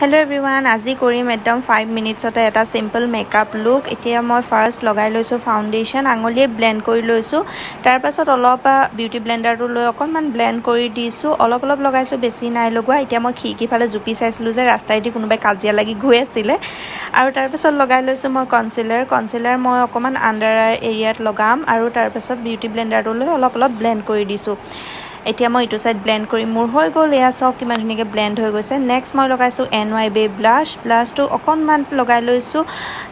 Hello everyone, আজি কৰিম একদম 5 মিনিটছতে এটা সিম্পল মেকআপ লুক। এতিয়া মই ফাৰ্স্ট লগাই লৈছো ফাউন্ডেশন, আঙুলিয়ে ব্লেন্ড কৰি লৈছো। তাৰ পাছত অলপ বিউটি ব্লেন্ডাৰটো লৈ অকনমান ব্লেন্ড কৰি দিছো। অলপ লগাইছো, বেছি নাই লগোৱা। এতিয়া মই খিৰকি ফালে জুপি চাইছিলো যে ৰাস্তাইদি কোনোবাই কাজিয়া লাগি গৈ আছিল। আৰু তাৰ পাছত লগাই লৈছো মই কনসিলাৰ মই অকনমান আন্ডাৰ আই এৰিয়াত লগাম আৰু তাৰ পাছত বিউটি ব্লেন্ডাৰটো লৈ অলপ ব্লেন্ড কৰি দিছো। এতিয়া মই ইটো সাইড ব্লেন্ড কৰি মোৰ হৈ গ'ল। এয়া সব কিমান ধুনীয়াকৈ ব্লেন্ড হৈ গৈছে। নেক্সট মই লগাইছো NYB ব্লাছটো অকনমান লগাই লৈছো।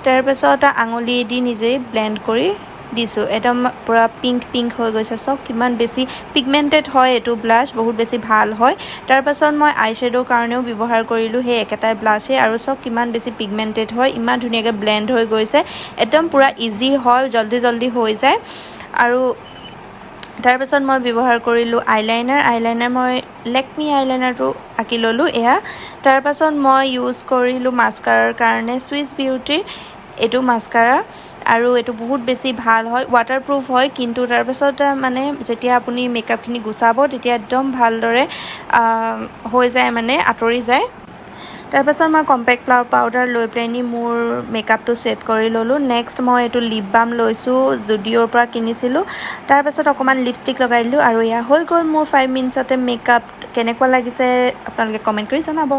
তাৰ পাছত আঙুলি দি নিজেই ব্লেন্ড কৰি দিছো। একদম পুৰা পিংক হৈ গৈছে। সব কিমান বেছি পিগমেন্টেড হয় এটো ব্লাছ, বহুত বেছি ভাল হয়। তাৰ পাছত মই আইশ্যাডোৰ কাৰণেও ব্যৱহাৰ কৰিলো হে একেটাই ব্লাছে আৰু সব কিমান বেছি পিগমেন্টেড হয়। ইমান ধুনীয়াকৈ ব্লেন্ড হৈ গৈছে। একদম পুৰা ইজি হয়, জলদি হৈ যায়। আৰু তাৰ পাছত মই ব্যৱহাৰ কৰিলো আইলাইনাৰ মই লেকমি আইলাইনাৰটো আঁকি ললো এয়া। তাৰ পাছত মই ইউজ কৰিলো মাস্কাৰাৰ কাৰণে সুইচ বিউটিৰ এটো মাস্কাৰা, আৰু এটো বহুত বেছি ভাল হয়, ওয়াটাৰপ্ৰুফ হয়। কিন্তু তাৰ পাছত মানে যেতিয়া আপুনি মেকআপখিনি গুছাব তেতিয়া একদম ভালদৰে হৈ যায়, মানে আঁতৰি যায়। তাৰ পাছত মই কম্পেক্ট পাউডাৰ লৈ পেনি মোৰ মেকআপটো সেট কৰি ললো। নেক্সট মই এটো লিপ বাম লৈছো, জুডিঅ'ৰ পৰা কিনিছিলো। তাৰ পাছত অকমান লিপষ্টিক লগাই দিলো আৰু এয়া হৈ গ'ল মোৰ 5 মিনিটছতে মেকআপ। কেনেকুৱা লাগিছে আপোনালোকে কমেন্ট কৰি জনাব।